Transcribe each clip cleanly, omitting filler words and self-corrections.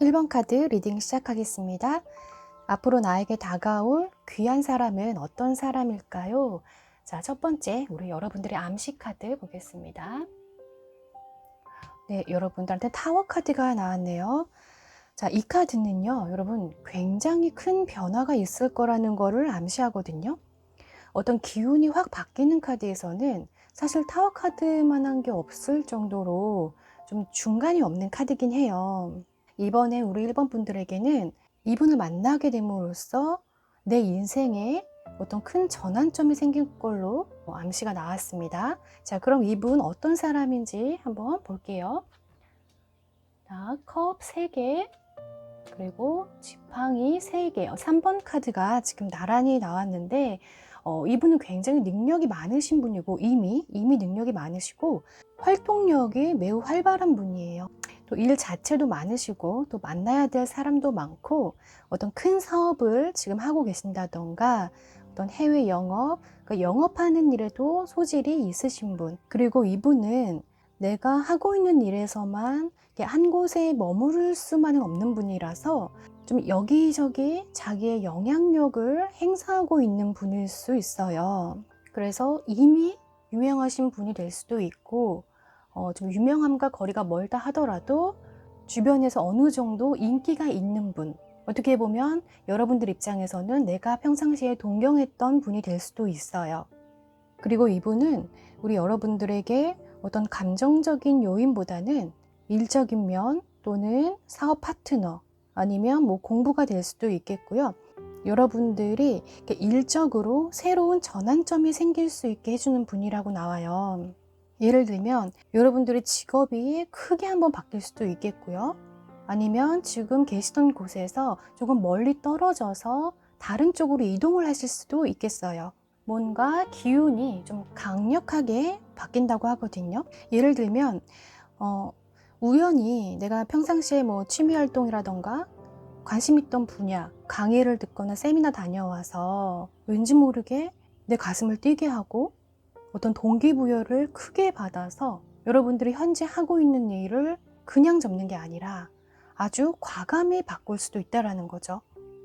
1번 카드 리딩 시작하겠습니다. 앞으로 나에게 다가올 귀한 사람은 어떤 사람일까요? 자, 첫 번째, 우리 여러분들의 암시 카드 보겠습니다. 네, 여러분들한테 타워 카드가 나왔네요. 자, 이 카드는요, 여러분 굉장히 큰 변화가 있을 거라는 거를 암시하거든요. 어떤 기운이 확 바뀌는 카드에서는 사실 타워 카드만한 게 없을 정도로 좀 중간이 없는 카드긴 해요. 이번에 우리 1번 분들에게는 이분을 만나게 됨으로써 내 인생에 어떤 큰 전환점이 생긴 걸로 암시가 나왔습니다. 자, 그럼 이분 어떤 사람인지 한번 볼게요. 자, 컵 3개, 그리고 지팡이 3개, 3번 카드가 지금 나란히 나왔는데 이분은 굉장히 능력이 많으신 분이고 이미 능력이 많으시고 활동력이 매우 활발한 분이에요. 또 일 자체도 많으시고 또 만나야 될 사람도 많고 어떤 큰 사업을 지금 하고 계신다던가 어떤 해외 영업, 그러니까 영업하는 일에도 소질이 있으신 분. 그리고 이분은 내가 하고 있는 일에서만 한 곳에 머무를 수만은 없는 분이라서 좀 여기저기 자기의 영향력을 행사하고 있는 분일 수 있어요. 그래서 이미 유명하신 분이 될 수도 있고 좀 유명함과 거리가 멀다 하더라도 주변에서 어느 정도 인기가 있는 분, 어떻게 보면 여러분들 입장에서는 내가 평상시에 동경했던 분이 될 수도 있어요. 그리고 이분은 우리 여러분들에게 어떤 감정적인 요인보다는 일적인 면 또는 사업 파트너 아니면 뭐 공부가 될 수도 있겠고요. 여러분들이 일적으로 새로운 전환점이 생길 수 있게 해주는 분이라고 나와요. 예를 들면 여러분들의 직업이 크게 한번 바뀔 수도 있겠고요. 아니면 지금 계시던 곳에서 조금 멀리 떨어져서 다른 쪽으로 이동을 하실 수도 있겠어요. 뭔가 기운이 좀 강력하게 바뀐다고 하거든요. 예를 들면 우연히 내가 평상시에 뭐 취미 활동이라던가 관심 있던 분야, 강의를 듣거나 세미나 다녀와서 왠지 모르게 내 가슴을 뛰게 하고 어떤 동기부여를 크게 받아서 여러분들이 현재 하고 있는 일을 그냥 접는 게 아니라 아주 과감히 바꿀 수도 있다는 거죠.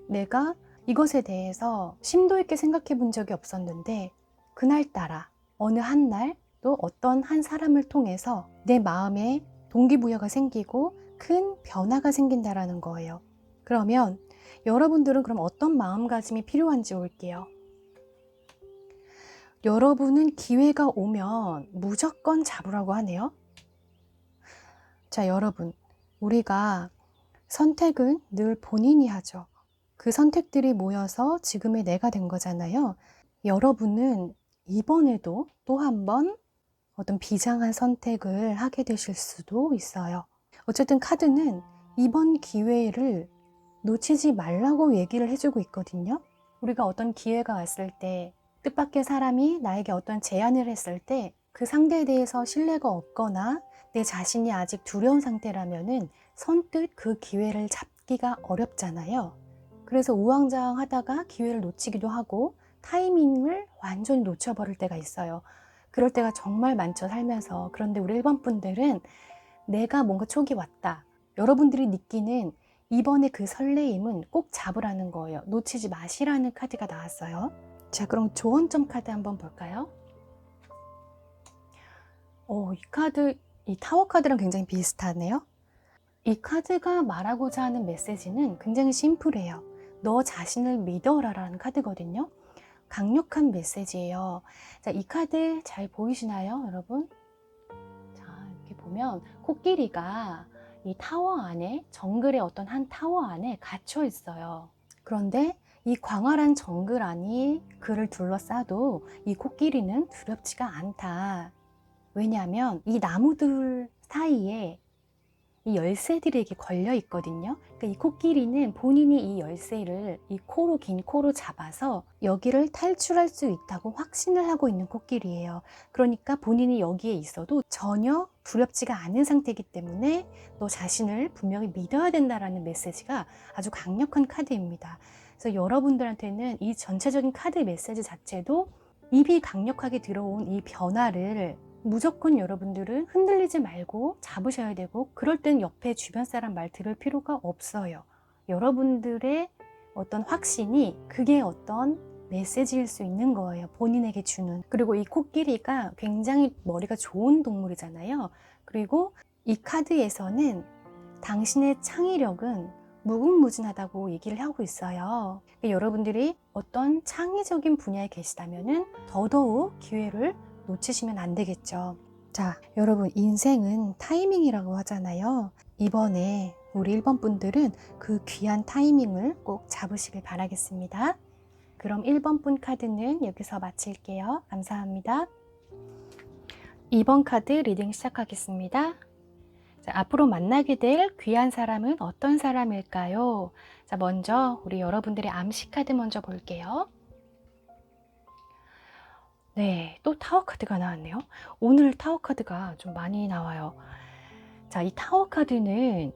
내가 이것에 대해서 심도 있게 생각해 본 적이 없었는데 그날따라 어느 한 날 또 어떤 한 사람을 통해서 내 마음에 동기부여가 생기고 큰 변화가 생긴다는 거예요. 그러면 여러분들은 그럼 어떤 마음가짐이 필요한지 볼게요. 여러분은 기회가 오면 무조건 잡으라고 하네요. 자, 여러분, 우리가 선택은 늘 본인이 하죠. 그 선택들이 모여서 지금의 내가 된 거잖아요. 여러분은 이번에도 또 한 번 어떤 비장한 선택을 하게 되실 수도 있어요. 어쨌든 카드는 이번 기회를 놓치지 말라고 얘기를 해주고 있거든요. 우리가 어떤 기회가 왔을 때 뜻밖의 사람이 나에게 어떤 제안을 했을 때 그 상대에 대해서 신뢰가 없거나 내 자신이 아직 두려운 상태라면은 선뜻 그 기회를 잡기가 어렵잖아요. 그래서 우왕좌왕하다가 기회를 놓치기도 하고 타이밍을 완전히 놓쳐버릴 때가 있어요. 그럴 때가 정말 많죠, 살면서. 그런데 우리 1번 분들은 내가 뭔가 촉이 왔다. 여러분들이 느끼는 이번에 그 설레임은 꼭 잡으라는 거예요. 놓치지 마시라는 카드가 나왔어요. 자, 그럼 조언점 카드 한번 볼까요? 이 카드, 이 타워 카드랑 굉장히 비슷하네요. 이 카드가 말하고자 하는 메시지는 굉장히 심플해요. 너 자신을 믿어라라는 카드거든요. 강력한 메시지예요. 자, 이 카드 잘 보이시나요, 여러분? 자, 이렇게 보면 코끼리가 이 타워 안에, 정글의 어떤 한 타워 안에 갇혀 있어요. 그런데 이 광활한 정글 안이 그를 둘러싸도 이 코끼리는 두렵지가 않다. 왜냐하면 이 나무들 사이에 이 열쇠들이 이렇게 걸려 있거든요. 그러니까 이 코끼리는 본인이 이 열쇠를 이 코로, 긴 코로 잡아서 여기를 탈출할 수 있다고 확신을 하고 있는 코끼리예요. 그러니까 본인이 여기에 있어도 전혀 두렵지가 않은 상태이기 때문에 너 자신을 분명히 믿어야 된다라는 메시지가 아주 강력한 카드입니다. 그래서 여러분들한테는 이 전체적인 카드 메시지 자체도 이미 강력하게 들어온 이 변화를 무조건 여러분들은 흔들리지 말고 잡으셔야 되고, 그럴 땐 옆에 주변 사람 말 들을 필요가 없어요. 여러분들의 어떤 확신이 그게 어떤 메시지일 수 있는 거예요. 본인에게 주는. 그리고 이 코끼리가 굉장히 머리가 좋은 동물이잖아요. 그리고 이 카드에서는 당신의 창의력은 무궁무진하다고 얘기를 하고 있어요. 여러분들이 어떤 창의적인 분야에 계시다면 더더욱 기회를 놓치시면 안 되겠죠. 자, 여러분, 인생은 타이밍이라고 하잖아요. 이번에 우리 1번 분들은 그 귀한 타이밍을 꼭 잡으시길 바라겠습니다. 그럼 1번 분 카드는 여기서 마칠게요. 감사합니다. 2번 카드 리딩 시작하겠습니다. 자, 앞으로 만나게 될 귀한 사람은 어떤 사람일까요? 자, 먼저 우리 여러분들의 암시 카드 먼저 볼게요. 네, 또 타워 카드가 나왔네요. 오늘 타워 카드가 좀 많이 나와요. 자, 이 타워 카드는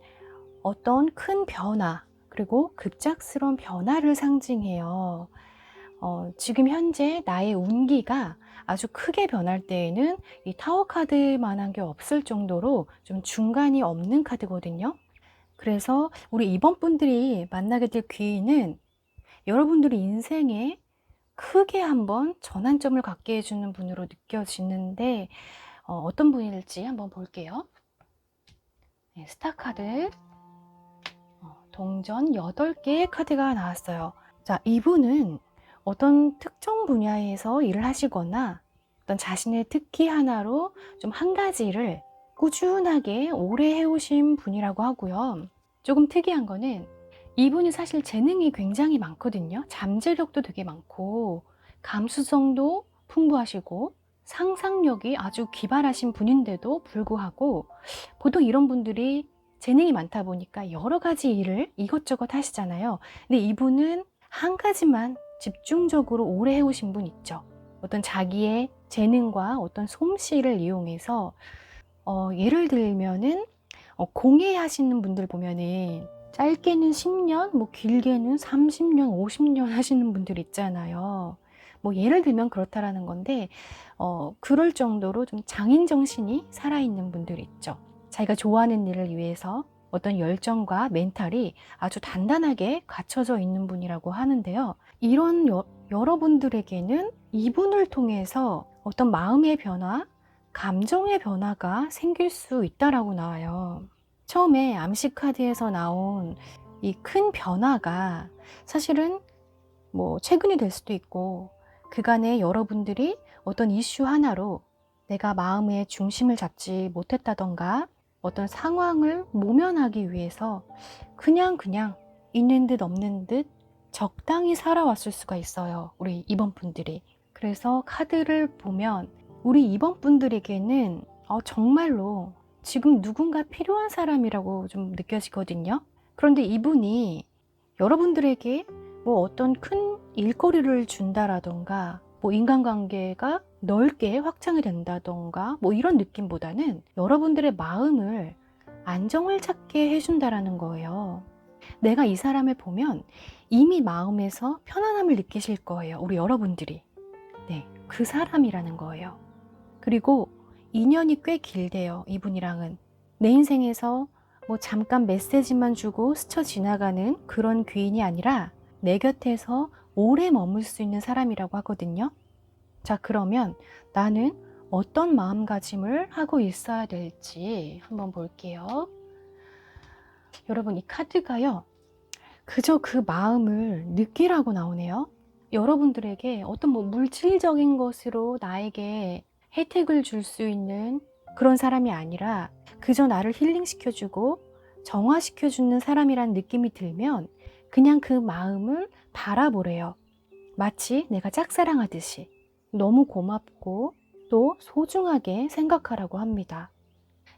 어떤 큰 변화, 그리고 급작스러운 변화를 상징해요. 지금 현재 나의 운기가 아주 크게 변할 때에는 이 타워 카드만한 게 없을 정도로 좀 중간이 없는 카드거든요. 그래서 우리 이번 분들이 만나게 될 귀인은 여러분들이 인생에 크게 한번 전환점을 갖게 해주는 분으로 느껴지는데, 어떤 분일지 한번 볼게요. 네, 스타 카드, 동전 8개의 카드가 나왔어요. 자, 이분은 어떤 특정 분야에서 일을 하시거나 어떤 자신의 특기 하나로 좀 한 가지를 꾸준하게 오래 해오신 분이라고 하고요. 조금 특이한 거는 이분이 사실 재능이 굉장히 많거든요. 잠재력도 되게 많고 감수성도 풍부하시고 상상력이 아주 기발하신 분인데도 불구하고 보통 이런 분들이 재능이 많다 보니까 여러 가지 일을 이것저것 하시잖아요. 근데 이분은 한 가지만 집중적으로 오래 해오신 분 있죠. 어떤 자기의 재능과 어떤 솜씨를 이용해서 예를 들면은 공예 하시는 분들 보면은 짧게는 10년, 뭐 길게는 30년, 50년 하시는 분들 있잖아요. 뭐 예를 들면 그렇다라는 건데 그럴 정도로 좀 장인 정신이 살아있는 분들 있죠. 자기가 좋아하는 일을 위해서 어떤 열정과 멘탈이 아주 단단하게 갖춰져 있는 분이라고 하는데요. 이런 여러분들에게는 이분을 통해서 어떤 마음의 변화, 감정의 변화가 생길 수 있다라고 나와요. 처음에 암시 카드에서 나온 이 큰 변화가 사실은 뭐 최근이 될 수도 있고 그간에 여러분들이 어떤 이슈 하나로 내가 마음의 중심을 잡지 못했다던가 어떤 상황을 모면하기 위해서 그냥 있는 듯 없는 듯 적당히 살아왔을 수가 있어요. 우리 이번 분들이. 그래서 카드를 보면 우리 이번 분들에게는 정말로 지금 누군가 필요한 사람이라고 좀 느껴지거든요. 그런데 이분이 여러분들에게 뭐 어떤 큰 일거리를 준다라던가 뭐 인간관계가 넓게 확장이 된다던가 뭐 이런 느낌보다는 여러분들의 마음을 안정을 찾게 해준다라는 거예요. 내가 이 사람을 보면 이미 마음에서 편안함을 느끼실 거예요. 우리 여러분들이. 네, 그 사람이라는 거예요. 그리고 인연이 꽤 길대요. 이분이랑은. 내 인생에서 뭐 잠깐 메시지만 주고 스쳐 지나가는 그런 귀인이 아니라 내 곁에서 오래 머물 수 있는 사람이라고 하거든요. 자, 그러면 나는 어떤 마음가짐을 하고 있어야 될지 한번 볼게요. 여러분, 이 카드가요. 그저 그 마음을 느끼라고 나오네요. 여러분들에게 어떤 뭐 물질적인 것으로 나에게 혜택을 줄 수 있는 그런 사람이 아니라 그저 나를 힐링시켜주고 정화시켜주는 사람이라는 느낌이 들면 그냥 그 마음을 바라보래요. 마치 내가 짝사랑하듯이 너무 고맙고 또 소중하게 생각하라고 합니다.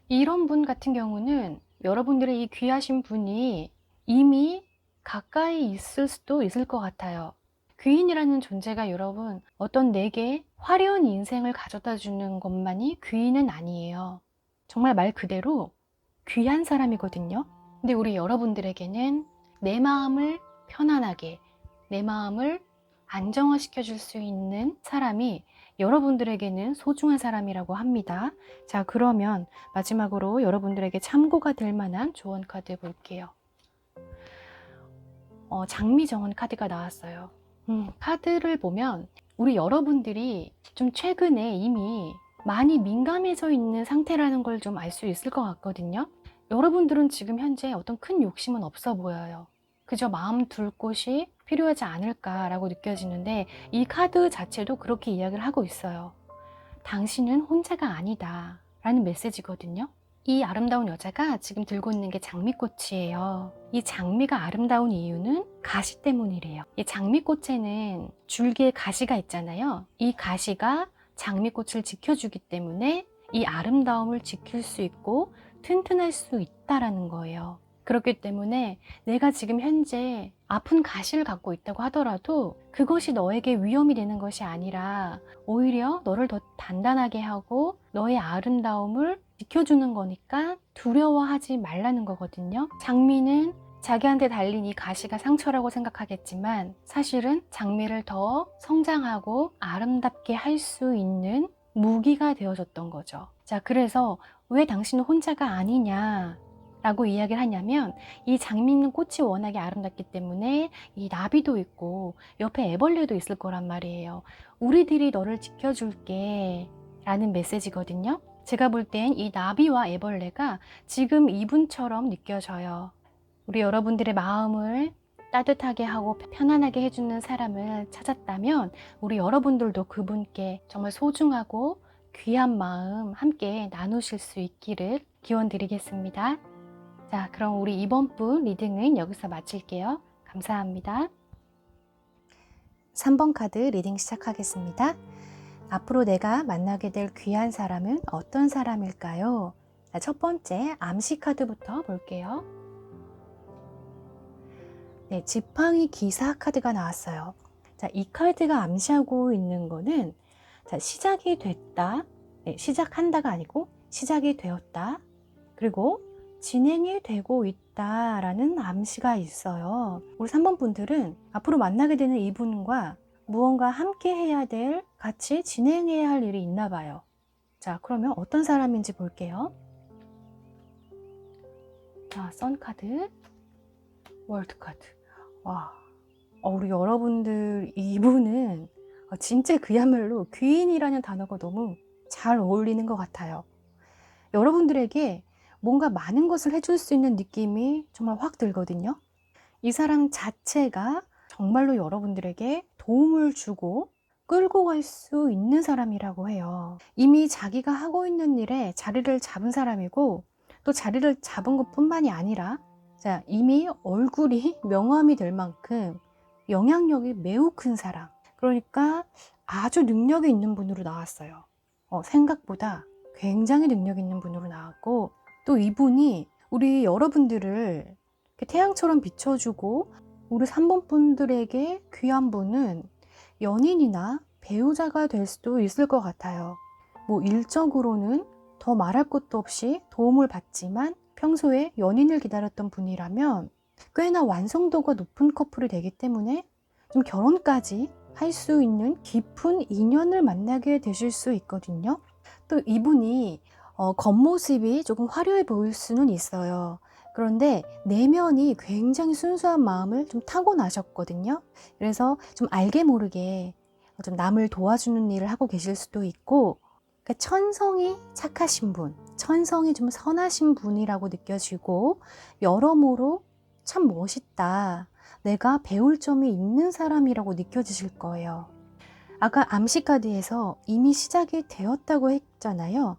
이런 분 같은 경우는 여러분들의 이 귀하신 분이 이미 가까이 있을 수도 있을 것 같아요. 귀인이라는 존재가 여러분 어떤 내게 화려한 인생을 가져다 주는 것만이 귀인은 아니에요. 정말 말 그대로 귀한 사람이거든요. 근데 우리 여러분들에게는 내 마음을 편안하게, 내 마음을 안정화시켜 줄 수 있는 사람이 여러분들에게는 소중한 사람이라고 합니다. 자, 그러면 마지막으로 여러분들에게 참고가 될 만한 조언 카드 볼게요. 장미정원 카드가 나왔어요. 카드를 보면 우리 여러분들이 좀 최근에 이미 많이 민감해져 있는 상태라는 걸 좀 알 수 있을 것 같거든요. 여러분들은 지금 현재 어떤 큰 욕심은 없어 보여요. 그저 마음 둘 곳이 필요하지 않을까라고 느껴지는데 이 카드 자체도 그렇게 이야기를 하고 있어요. 당신은 혼자가 아니다 라는 메시지거든요. 이 아름다운 여자가 지금 들고 있는 게 장미꽃이에요. 이 장미가 아름다운 이유는 가시 때문이래요. 이 장미꽃에는 줄기에 가시가 있잖아요. 이 가시가 장미꽃을 지켜주기 때문에 이 아름다움을 지킬 수 있고 튼튼할 수 있다라는 거예요. 그렇기 때문에 내가 지금 현재 아픈 가시를 갖고 있다고 하더라도 그것이 너에게 위험이 되는 것이 아니라 오히려 너를 더 단단하게 하고 너의 아름다움을 지켜주는 거니까 두려워하지 말라는 거거든요. 장미는 자기한테 달린 이 가시가 상처라고 생각하겠지만 사실은 장미를 더 성장하고 아름답게 할 수 있는 무기가 되어줬던 거죠. 자, 그래서 왜 당신은 혼자가 아니냐 라고 이야기를 하냐면 이 장미는 꽃이 워낙에 아름답기 때문에 이 나비도 있고 옆에 애벌레도 있을 거란 말이에요. 우리들이 너를 지켜줄게 라는 메시지거든요. 제가 볼 땐 이 나비와 애벌레가 지금 이분처럼 느껴져요. 우리 여러분들의 마음을 따뜻하게 하고 편안하게 해주는 사람을 찾았다면 우리 여러분들도 그분께 정말 소중하고 귀한 마음 함께 나누실 수 있기를 기원 드리겠습니다. 자, 그럼 우리 이번 분 리딩은 여기서 마칠게요. 감사합니다. 3번 카드 리딩 시작하겠습니다. 앞으로 내가 만나게 될 귀한 사람은 어떤 사람일까요? 자, 첫 번째 암시 카드부터 볼게요. 네, 지팡이 기사 카드가 나왔어요. 자, 이 카드가 암시하고 있는 거는 자, 시작이 됐다. 네, 시작한다가 아니고 시작이 되었다. 그리고 진행이 되고 있다라는 암시가 있어요. 우리 3번 분들은 앞으로 만나게 되는 이분과 무언가 함께 해야 될, 같이 진행해야 할 일이 있나 봐요. 자, 그러면 어떤 사람인지 볼게요. 자, 선 카드, 월드 카드. 와, 우리 여러분들 이분은 진짜 그야말로 귀인이라는 단어가 너무 잘 어울리는 것 같아요. 여러분들에게 뭔가 많은 것을 해줄 수 있는 느낌이 정말 확 들거든요. 이 사람 자체가 정말로 여러분들에게 도움을 주고 끌고 갈 수 있는 사람이라고 해요. 이미 자기가 하고 있는 일에 자리를 잡은 사람이고 또 자리를 잡은 것뿐만이 아니라 자, 이미 얼굴이 명함이 될 만큼 영향력이 매우 큰 사람. 그러니까 아주 능력이 있는 분으로 나왔어요. 생각보다 굉장히 능력 있는 분으로 나왔고 또 이분이 우리 여러분들을 태양처럼 비춰주고 우리 3번 분들에게 귀한 분은 연인이나 배우자가 될 수도 있을 것 같아요. 뭐 일적으로는 더 말할 것도 없이 도움을 받지만 평소에 연인을 기다렸던 분이라면 꽤나 완성도가 높은 커플이 되기 때문에 좀 결혼까지 할 수 있는 깊은 인연을 만나게 되실 수 있거든요. 또 이분이 겉모습이 조금 화려해 보일 수는 있어요. 그런데 내면이 굉장히 순수한 마음을 좀 타고나셨거든요. 그래서 좀 알게 모르게 좀 남을 도와주는 일을 하고 계실 수도 있고 그러니까 천성이 착하신 분, 천성이 좀 선하신 분이라고 느껴지고 여러모로 참 멋있다. 내가 배울 점이 있는 사람이라고 느껴지실 거예요. 아까 암시카드에서 이미 시작이 되었다고 했잖아요.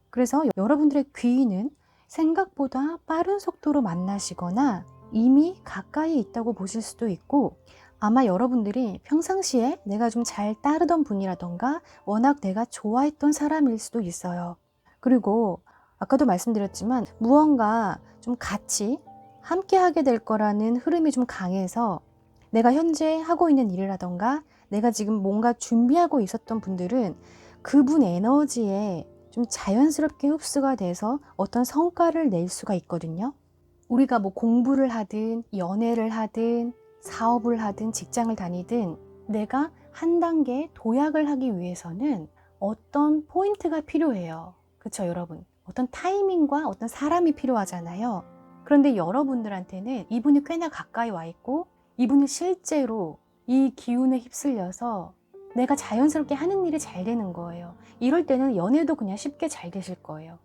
그래서 여러분들의 귀인은 생각보다 빠른 속도로 만나시거나 이미 가까이 있다고 보실 수도 있고 아마 여러분들이 평상시에 내가 좀 잘 따르던 분이라던가 워낙 내가 좋아했던 사람일 수도 있어요. 그리고 아까도 말씀드렸지만 무언가 좀 같이 함께 하게 될 거라는 흐름이 좀 강해서 내가 현재 하고 있는 일이라던가 내가 지금 뭔가 준비하고 있었던 분들은 그분 에너지에 좀 자연스럽게 흡수가 돼서 어떤 성과를 낼 수가 있거든요. 우리가 뭐 공부를 하든 연애를 하든 사업을 하든 직장을 다니든 내가 한 단계 도약을 하기 위해서는 어떤 포인트가 필요해요. 그쵸, 여러분? 어떤 타이밍과 어떤 사람이 필요하잖아요. 그런데 여러분들한테는 이분이 꽤나 가까이 와 있고 이분이 실제로 이 기운에 휩쓸려서 내가 자연스럽게 하는 일이 잘 되는 거예요. 이럴 때는 연애도 그냥 쉽게 잘 되실 거예요.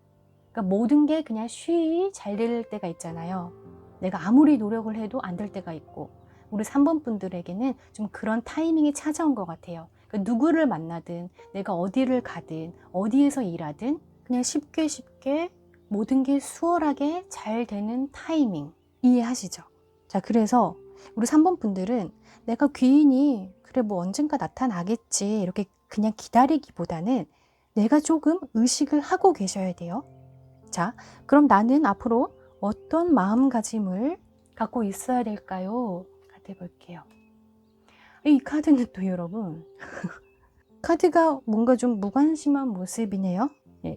그러니까 모든 게 그냥 쉬이 잘 될 때가 있잖아요. 내가 아무리 노력을 해도 안 될 때가 있고, 우리 3번 분들에게는 좀 그런 타이밍이 찾아온 것 같아요. 그러니까 누구를 만나든 내가 어디를 가든 어디에서 일하든 그냥 쉽게 모든 게 수월하게 잘 되는 타이밍, 이해하시죠? 자, 그래서 우리 3번 분들은 내가 귀인이 그래 뭐 언젠가 나타나겠지 이렇게 그냥 기다리기보다는 내가 조금 의식을 하고 계셔야 돼요. 자, 그럼 나는 앞으로 어떤 마음가짐을 갖고 있어야 될까요? 카드 볼게요. 이 카드는 또 여러분 카드가 뭔가 좀 무관심한 모습이네요.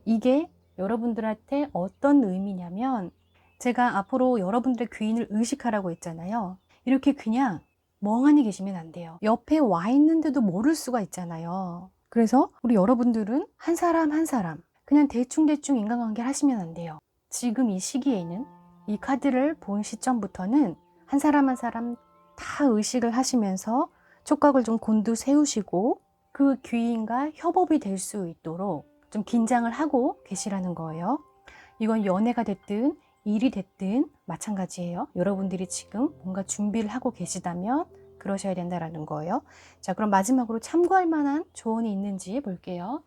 이게 여러분들한테 어떤 의미냐면, 제가 앞으로 여러분들의 귀인을 의식하라고 했잖아요. 이렇게 그냥 멍하니 계시면 안 돼요. 옆에 와 있는데도 모를 수가 있잖아요. 그래서 우리 여러분들은 한 사람 한 사람 그냥 대충 인간관계를 하시면 안 돼요. 지금 이 시기에는 이 카드를 본 시점부터는 한 사람 한 사람 다 의식을 하시면서 촉각을 좀 곤두 세우시고 그 귀인과 협업이 될 수 있도록 좀 긴장을 하고 계시라는 거예요. 이건 연애가 됐든 일이 됐든 마찬가지예요. 여러분들이 지금 뭔가 준비를 하고 계시다면 그러셔야 된다는 거예요. 자, 그럼 마지막으로 참고할 만한 조언이 있는지 볼게요.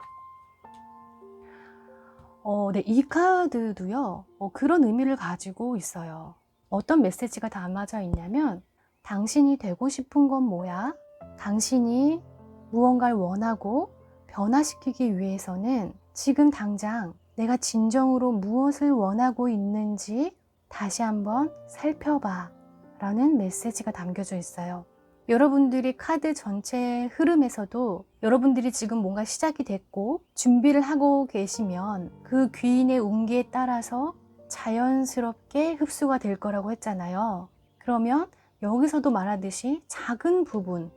네, 이 카드도요, 그런 의미를 가지고 있어요. 어떤 메시지가 담아져 있냐면, 당신이 되고 싶은 건 뭐야? 당신이 무언가를 원하고 변화시키기 위해서는 지금 당장 내가 진정으로 무엇을 원하고 있는지 다시 한번 살펴봐 라는 메시지가 담겨져 있어요. 여러분들이 카드 전체 흐름에서도 여러분들이 지금 뭔가 시작이 됐고 준비를 하고 계시면 그 귀인의 운기에 따라서 자연스럽게 흡수가 될 거라고 했잖아요. 그러면 여기서도 말하듯이 작은 부분,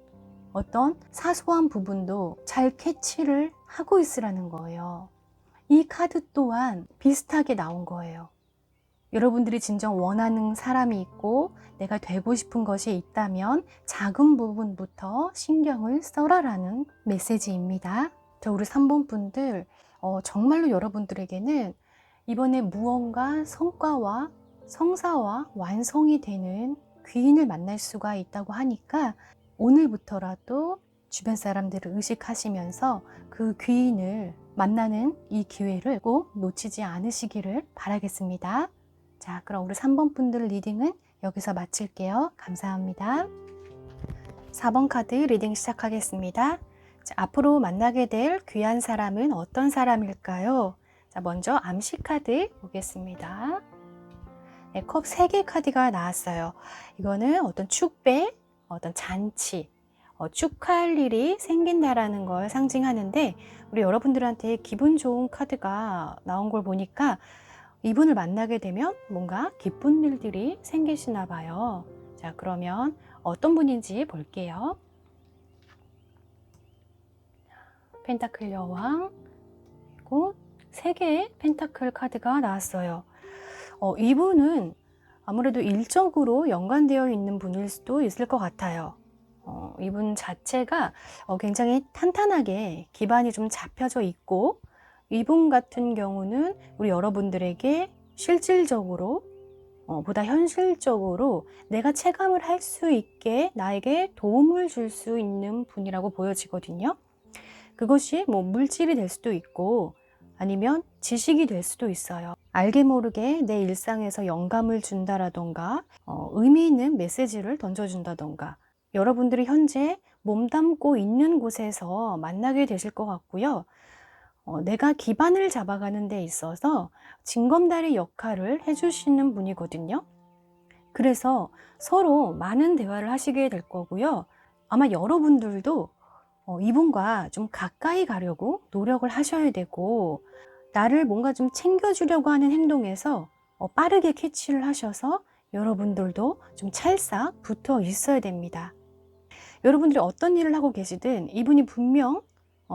어떤 사소한 부분도 잘 캐치를 하고 있으라는 거예요. 이 카드 또한 비슷하게 나온 거예요. 여러분들이 진정 원하는 사람이 있고 내가 되고 싶은 것이 있다면 작은 부분부터 신경을 써라라는 메시지입니다. 자, 우리 3번 분들 정말로 여러분들에게는 이번에 무언가 성과와 성사와 완성이 되는 귀인을 만날 수가 있다고 하니까 오늘부터라도 주변 사람들을 의식하시면서 그 귀인을 만나는 이 기회를 꼭 놓치지 않으시기를 바라겠습니다. 자, 그럼 우리 3번 분들 리딩은 여기서 마칠게요. 감사합니다. 4번 카드 리딩 시작하겠습니다. 자, 앞으로 만나게 될 귀한 사람은 어떤 사람일까요? 자, 먼저 암시 카드 보겠습니다. 네, 컵 3개 카드가 나왔어요. 이거는 어떤 축배, 어떤 잔치, 축하할 일이 생긴다라는 걸 상징하는데, 우리 여러분들한테 기분 좋은 카드가 나온 걸 보니까 이분을 만나게 되면 뭔가 기쁜 일들이 생기시나 봐요. 자, 그러면 어떤 분인지 볼게요. 펜타클 여왕, 그리고 3개의 펜타클 카드가 나왔어요. 이분은 아무래도 일적으로 연관되어 있는 분일 수도 있을 것 같아요. 이분 자체가 굉장히 탄탄하게 기반이 좀 잡혀져 있고, 이분 같은 경우는 우리 여러분들에게 실질적으로 보다 현실적으로 내가 체감을 할 수 있게 나에게 도움을 줄 수 있는 분이라고 보여지거든요. 그것이 뭐 물질이 될 수도 있고 아니면 지식이 될 수도 있어요. 알게 모르게 내 일상에서 영감을 준다라던가 의미 있는 메시지를 던져준다던가, 여러분들이 현재 몸담고 있는 곳에서 만나게 되실 것 같고요. 내가 기반을 잡아가는 데 있어서 징검다리 역할을 해주시는 분이거든요. 그래서 서로 많은 대화를 하시게 될 거고요. 아마 여러분들도 이분과 좀 가까이 가려고 노력을 하셔야 되고, 나를 뭔가 좀 챙겨주려고 하는 행동에서 빠르게 캐치를 하셔서 여러분들도 좀 찰싹 붙어 있어야 됩니다. 여러분들이 어떤 일을 하고 계시든 이분이 분명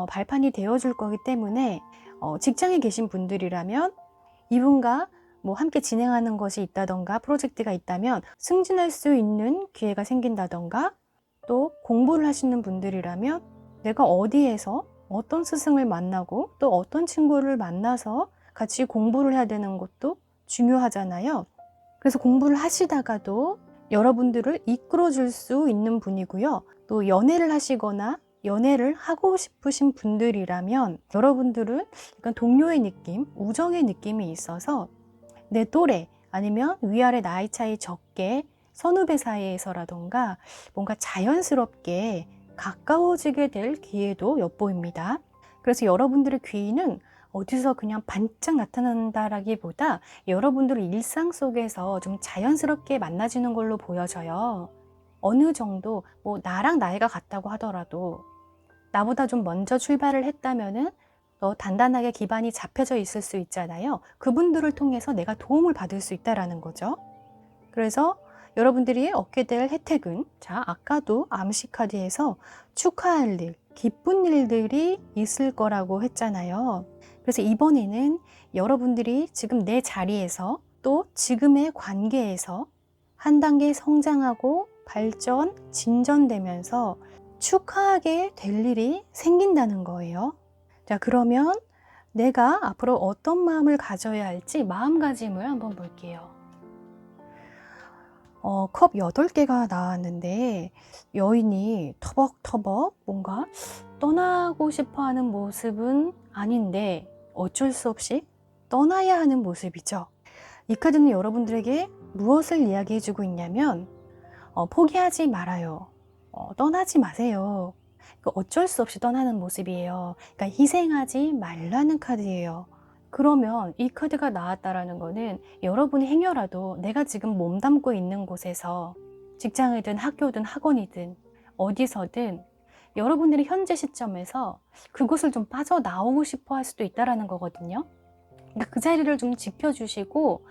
발판이 되어줄 거기 때문에 직장에 계신 분들이라면 이분과 뭐 함께 진행하는 것이 있다던가 프로젝트가 있다면 승진할 수 있는 기회가 생긴다던가, 또 공부를 하시는 분들이라면 내가 어디에서 어떤 스승을 만나고 또 어떤 친구를 만나서 같이 공부를 해야 되는 것도 중요하잖아요. 그래서 공부를 하시다가도 여러분들을 이끌어 줄 수 있는 분이고요. 또 연애를 하시거나 연애를 하고 싶으신 분들이라면 여러분들은 약간 동료의 느낌, 우정의 느낌이 있어서 내 또래 아니면 위아래 나이 차이 적게 선후배 사이에서라던가 뭔가 자연스럽게 가까워지게 될 기회도 엿보입니다. 그래서 여러분들의 귀인은 어디서 그냥 반짝 나타난다라기보다 여러분들의 일상 속에서 좀 자연스럽게 만나지는 걸로 보여져요. 어느 정도 뭐 나랑 나이가 같다고 하더라도 나보다 좀 먼저 출발을 했다면은 더 단단하게 기반이 잡혀져 있을 수 있잖아요. 그분들을 통해서 내가 도움을 받을 수 있다라는 거죠. 그래서 여러분들이 얻게 될 혜택은, 자, 아까도 암시 카드에서 축하할 일, 기쁜 일들이 있을 거라고 했잖아요. 그래서 이번에는 여러분들이 지금 내 자리에서 또 지금의 관계에서 한 단계 성장하고 발전, 진전되면서 축하하게 될 일이 생긴다는 거예요. 자, 그러면 내가 앞으로 어떤 마음을 가져야 할지 마음가짐을 한번 볼게요. 컵 8개가 나왔는데 여인이 터벅터벅 뭔가 떠나고 싶어 하는 모습은 아닌데 어쩔 수 없이 떠나야 하는 모습이죠. 이 카드는 여러분들에게 무엇을 이야기해 주고 있냐면 포기하지 말아요. 떠나지 마세요. 어쩔 수 없이 떠나는 모습이에요. 그러니까 희생하지 말라는 카드예요. 그러면 이 카드가 나왔다라는 거는 여러분이 행여라도 내가 지금 몸담고 있는 곳에서 직장이든 학교든 학원이든 어디서든 여러분들이 현재 시점에서 그곳을 좀 빠져나오고 싶어 할 수도 있다라는 거거든요. 그러니까 그 자리를 좀 지켜주시고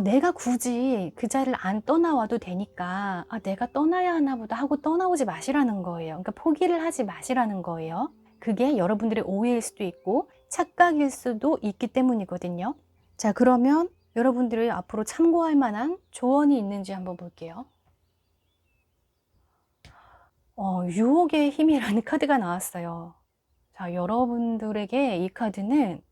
내가 굳이 그 자리를 안 떠나와도 되니까 내가 떠나야 하나 보다 하고 떠나오지 마시라는 거예요. 그러니까 포기를 하지 마시라는 거예요. 그게 여러분들의 오해일 수도 있고 착각일 수도 있기 때문이거든요. 자, 그러면 여러분들이 앞으로 참고할 만한 조언이 있는지 한번 볼게요. 유혹의 힘이라는 카드가 나왔어요. 자, 여러분들에게 이 카드는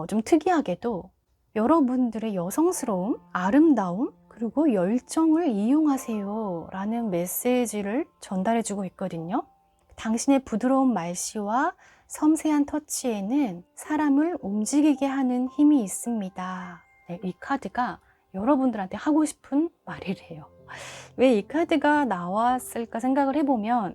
좀 특이하게도 여러분들의 여성스러움, 아름다움, 그리고 열정을 이용하세요 라는 메시지를 전달해 주고 있거든요. 당신의 부드러운 말씨와 섬세한 터치에는 사람을 움직이게 하는 힘이 있습니다. 네, 이 카드가 여러분들한테 하고 싶은 말이래요. 왜 이 카드가 나왔을까 생각을 해보면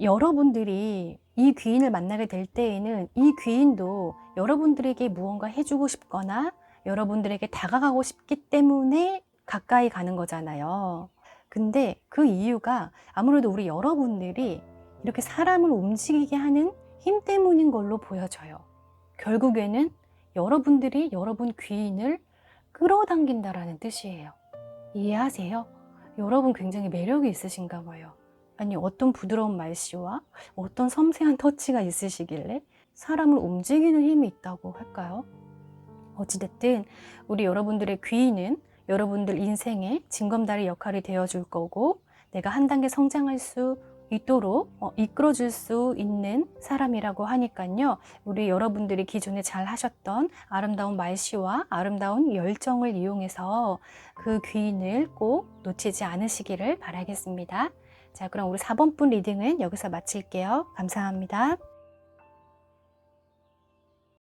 여러분들이 이 귀인을 만나게 될 때에는 이 귀인도 여러분들에게 무언가 해주고 싶거나 여러분들에게 다가가고 싶기 때문에 가까이 가는 거잖아요. 근데 그 이유가 아무래도 우리 여러분들이 이렇게 사람을 움직이게 하는 힘 때문인 걸로 보여져요. 결국에는 여러분들이 여러분 귀인을 끌어당긴다라는 뜻이에요. 이해하세요? 여러분 굉장히 매력이 있으신가 봐요. 아니, 어떤 부드러운 말씨와 어떤 섬세한 터치가 있으시길래 사람을 움직이는 힘이 있다고 할까요? 어찌됐든 우리 여러분들의 귀인은 여러분들 인생의 징검다리 역할이 되어줄 거고 내가 한 단계 성장할 수 있도록 이끌어줄 수 있는 사람이라고 하니까요. 우리 여러분들이 기존에 잘 하셨던 아름다운 말씨와 아름다운 열정을 이용해서 그 귀인을 꼭 놓치지 않으시기를 바라겠습니다. 자, 그럼 우리 4번분 리딩은 여기서 마칠게요. 감사합니다.